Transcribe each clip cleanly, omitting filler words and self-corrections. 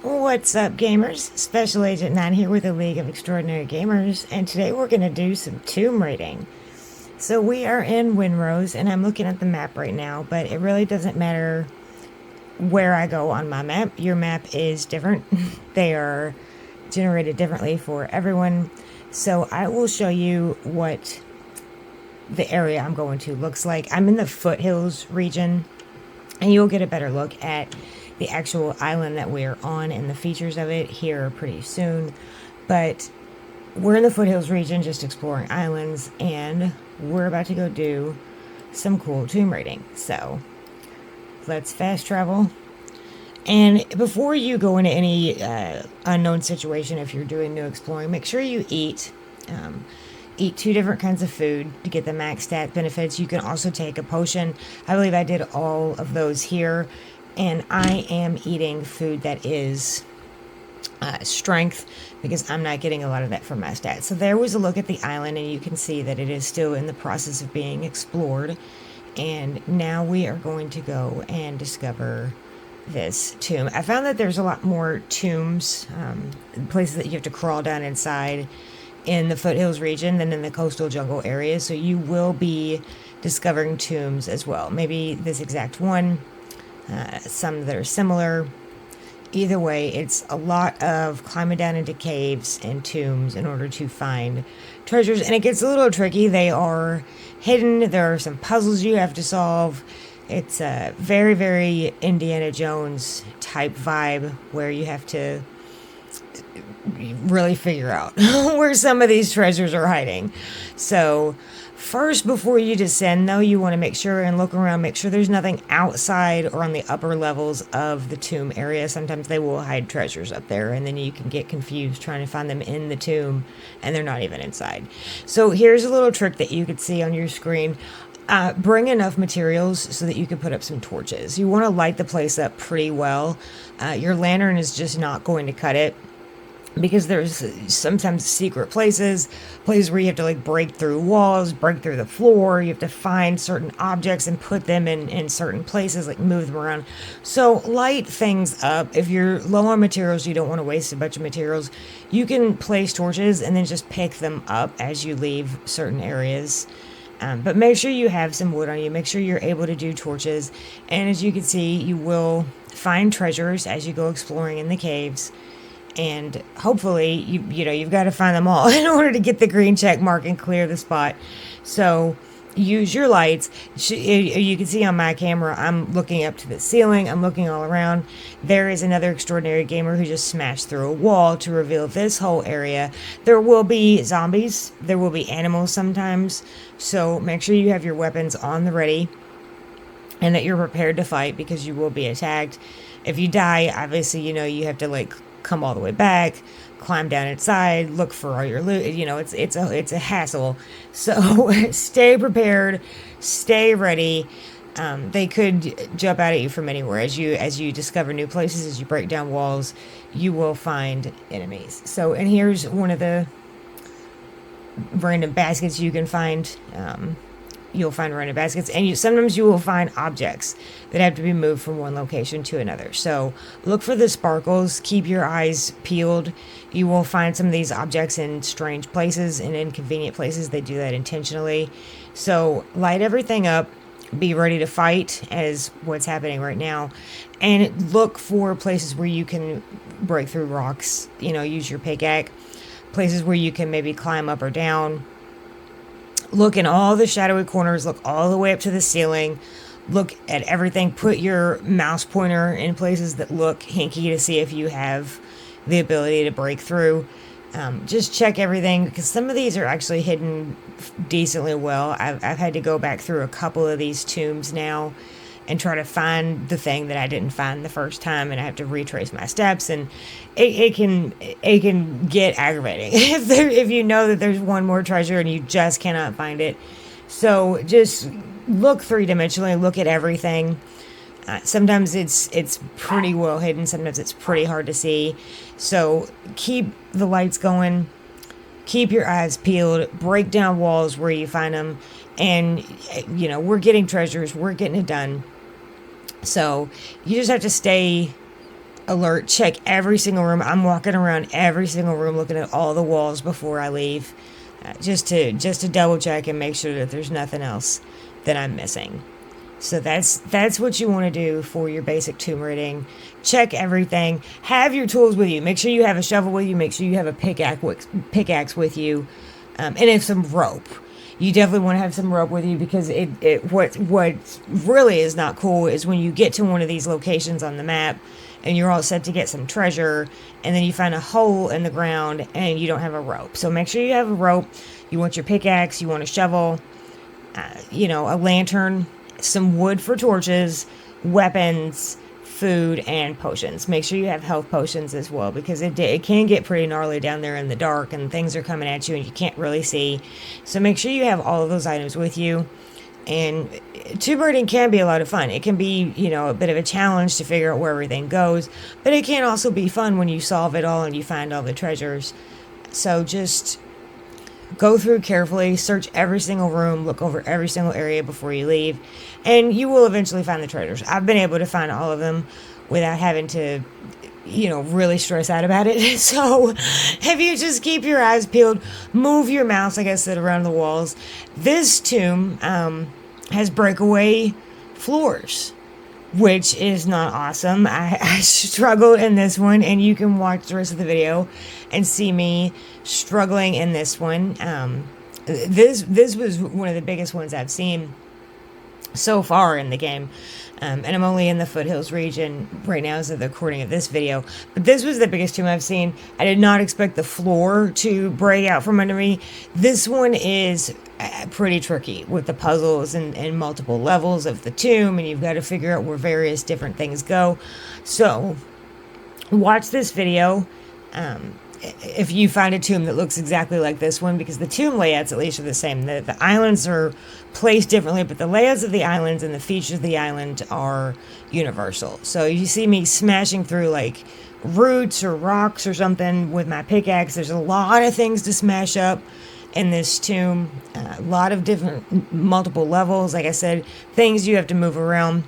What's up, gamers? Special Agent 9 here with the League of Extraordinary Gamers, and today we're going to do some tomb raiding. So we are in Windrose, and I'm looking at the map right now, but it really doesn't matter where I go on my map. Your map is different. They are generated differently for everyone. So I will show you what the area I'm going to looks like. I'm in the Foothills region, and you'll get a better look at the actual island that we're on and the features of it here pretty soon. But we're in the Foothills region just exploring islands, and we're about to go do some cool tomb raiding. So let's fast travel. And before you go into any unknown situation, if you're doing new exploring, make sure you eat. Eat 2 different kinds of food to get the max stat benefits. You can also take a potion. I believe I did all of those here. And I am eating food that is strength, because I'm not getting a lot of that from my stats. So there was a look at the island, and you can see that it is still in the process of being explored. And now we are going to go and discover this tomb. I found that there's a lot more tombs, places that you have to crawl down inside in the Foothills region than in the coastal jungle areas. So you will be discovering tombs as well. Maybe this exact one. Some that are similar. Either way, it's a lot of climbing down into caves and tombs in order to find treasures, and it gets a little tricky. They are hidden. There are some puzzles you have to solve. It's a very, very Indiana Jones type vibe where you have to really figure out where some of these treasures are hiding. So first, before you descend, though, you want to make sure and look around, make sure there's nothing outside or on the upper levels of the tomb area. Sometimes they will hide treasures up there, and then you can get confused trying to find them in the tomb, and they're not even inside. So here's a little trick that you could see on your screen. Bring enough materials so that you can put up some torches. You want to light the place up pretty well. Your lantern is just not going to cut it, because there's sometimes secret places where you have to like break through walls, break through the floor. You have to find certain objects and put them in certain places, like move them around. So light things up. If you're low on materials, you don't want to waste a bunch of materials, you can place torches and then just pick them up as you leave certain areas. But make sure you have some wood on you. Make sure you're able to do torches. And as you can see, you will find treasures as you go exploring in the caves. And hopefully, you've got to find them all in order to get the green check mark and clear the spot. So use your lights. You can see on my camera, I'm looking up to the ceiling. I'm looking all around. There is another extraordinary gamer who just smashed through a wall to reveal this whole area. There will be zombies. There will be animals sometimes. So make sure you have your weapons on the ready and that you're prepared to fight, because you will be attacked. If you die, obviously, you have to come all the way back, climb down inside, look for all your loot. It's a hassle. So stay prepared, stay ready. They could jump out at you from anywhere. As you discover new places, as you break down walls, you will find enemies. So, and here's one of the random baskets you can find. You'll find random baskets, and sometimes you will find objects that have to be moved from one location to another. So look for the sparkles, keep your eyes peeled. You will find some of these objects in strange places and inconvenient places. They do that intentionally. So light everything up, be ready to fight as what's happening right now, and look for places where you can break through rocks. Use your pickaxe. Places where you can maybe climb up or down. Look in all the shadowy corners. Look all the way up to the ceiling. Look at everything. Put your mouse pointer in places that look hinky to see if you have the ability to break through. Just check everything, because some of these are actually hidden decently well. I've had to go back through a couple of these tombs now and try to find the thing that I didn't find the first time, and I have to retrace my steps, and it can get aggravating if you know that there's one more treasure and you just cannot find it. So just look 3-dimensionally, look at everything. Sometimes it's pretty well hidden, sometimes it's pretty hard to see. So keep the lights going, keep your eyes peeled, break down walls where you find them, and we're getting treasures, we're getting it done. So you just have to stay alert. Check every single room. I'm walking around every single room looking at all the walls before I leave, just to double check and make sure that there's nothing else that I'm missing. So that's what you want to do for your basic tomb raiding. Check everything. Have your tools with you. Make sure you have a shovel with you. Make sure you have a pickaxe with you, and if some rope. You definitely want to have some rope with you, because what really is not cool is when you get to one of these locations on the map and you're all set to get some treasure, and then you find a hole in the ground and you don't have a rope. So make sure you have a rope. You want your pickaxe. You want a shovel. A lantern, some wood for torches, weapons, food, and potions. Make sure you have health potions as well, because it can get pretty gnarly down there in the dark and things are coming at you and you can't really see. So make sure you have all of those items with you. And tomb raiding can be a lot of fun. It can be, a bit of a challenge to figure out where everything goes, but it can also be fun when you solve it all and you find all the treasures. So just go through carefully, search every single room, look over every single area before you leave, and you will eventually find the treasures. I've been able to find all of them without having to, really stress out about it. So if you just keep your eyes peeled, move your mouse, like I said, around the walls. This tomb has breakaway floors, which is not awesome. I struggled in this one, and you can watch the rest of the video and see me struggling in this one. This was one of the biggest ones I've seen so far in the game. And I'm only in the Foothills region right now as of the recording of this video. But this was the biggest tomb I've seen. I did not expect the floor to break out from under me. This one is pretty tricky with the puzzles and multiple levels of the tomb. And you've got to figure out where various different things go. So watch this video. If you find a tomb that looks exactly like this one, because the tomb layouts at least are the same. The islands are placed differently, but the layouts of the islands and the features of the island are universal. So you see me smashing through like roots or rocks or something with my pickaxe. There's a lot of things to smash up in this tomb. A lot of different multiple levels. Like I said, things you have to move around.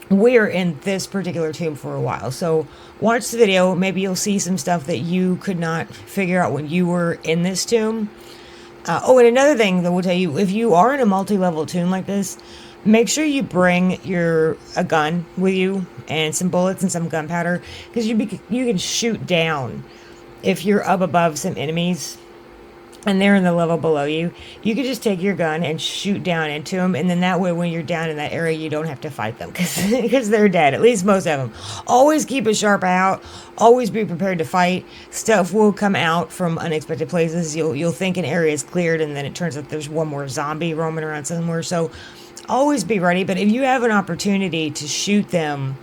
We're in this particular tomb for a while, so watch the video. Maybe you'll see some stuff that you could not figure out when you were in this tomb. And another thing that we'll tell you, if you are in a multi-level tomb like this, make sure you bring a gun with you and some bullets and some gunpowder, because you can shoot down if you're up above some enemies and they're in the level below you. You could just take your gun and shoot down into them, and then that way when you're down in that area you don't have to fight them, because they're dead, at least most of them. Always keep a sharp eye out. Always be prepared to fight. Stuff will come out from unexpected places. You'll think an area is cleared, and then it turns out there's one more zombie roaming around somewhere. So always be ready. But if you have an opportunity to shoot them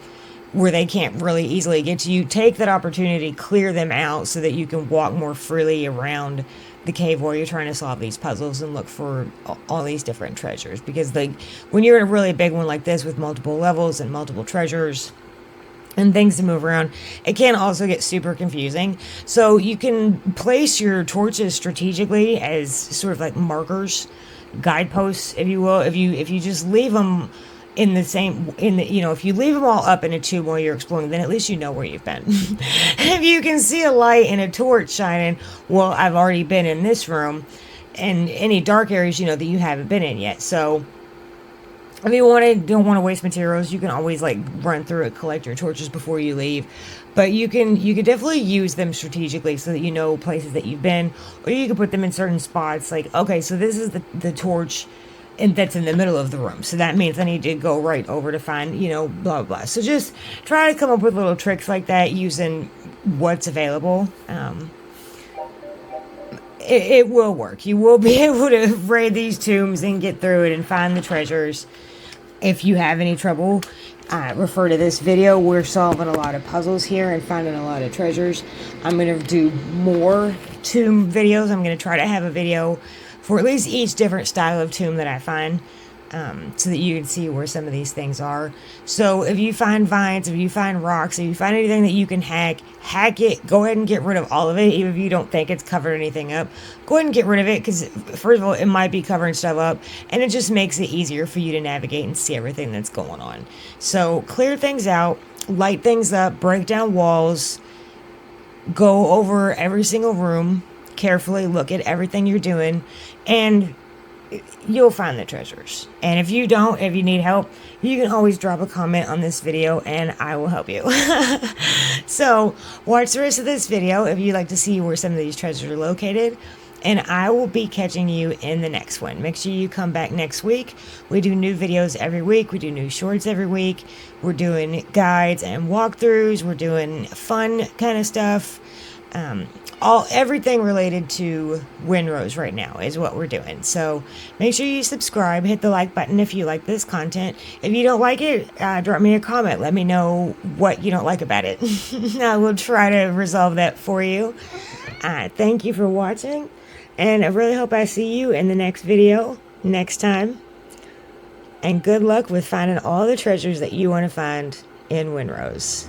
where they can't really easily get to you, take that opportunity, clear them out so that you can walk more freely around the cave while you're trying to solve these puzzles and look for all these different treasures. Because when you're in a really big one like this with multiple levels and multiple treasures and things to move around, it can also get super confusing. So you can place your torches strategically as sort of like markers, guideposts, if you will. If you just leave them if you leave them all up in a tube while you're exploring, then at least you know where you've been. If you can see a light and a torch shining, well, I've already been in this room, and any dark areas that you haven't been in yet. So if you don't want to waste materials, you can always run through it, collect your torches before you leave. But you can definitely use them strategically so that you know places that you've been, or you can put them in certain spots. Like, okay, so this is the torch, and that's in the middle of the room, so that means I need to go right over to find, blah, blah. So just try to come up with little tricks like that using what's available. It will work. You will be able to raid these tombs and get through it and find the treasures. If you have any trouble, refer to this video. We're solving a lot of puzzles here and finding a lot of treasures. I'm going to do more tomb videos. I'm going to try to have a video for at least each different style of tomb that I find, so that you can see where some of these things are. So if you find vines, if you find rocks, if you find anything that you can hack it. Go ahead and get rid of all of it, even if you don't think it's covered anything up. Go ahead and get rid of it, because first of all, it might be covering stuff up, and it just makes it easier for you to navigate and see everything that's going on. So clear things out. light things up, break down walls, go over every single room, carefully look at everything you're doing, and you'll find the treasures. And if you don't, if you need help, you can always drop a comment on this video and I will help you. So watch the rest of this video if you'd like to see where some of these treasures are located, and I will be catching you in the next one. Make sure you come back next week. We do new videos every week. We do new shorts every week. We're doing guides and walkthroughs. We're doing fun kind of stuff. Everything related to Windrose right now is what we're doing. So make sure you subscribe, hit the like button if you like this content. If you don't like it, drop me a comment. Let me know what you don't like about it. I will try to resolve that for you. Thank you for watching, and I really hope I see you in the next video next time. And good luck with finding all the treasures that you want to find in Windrose.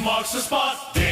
marks the spot.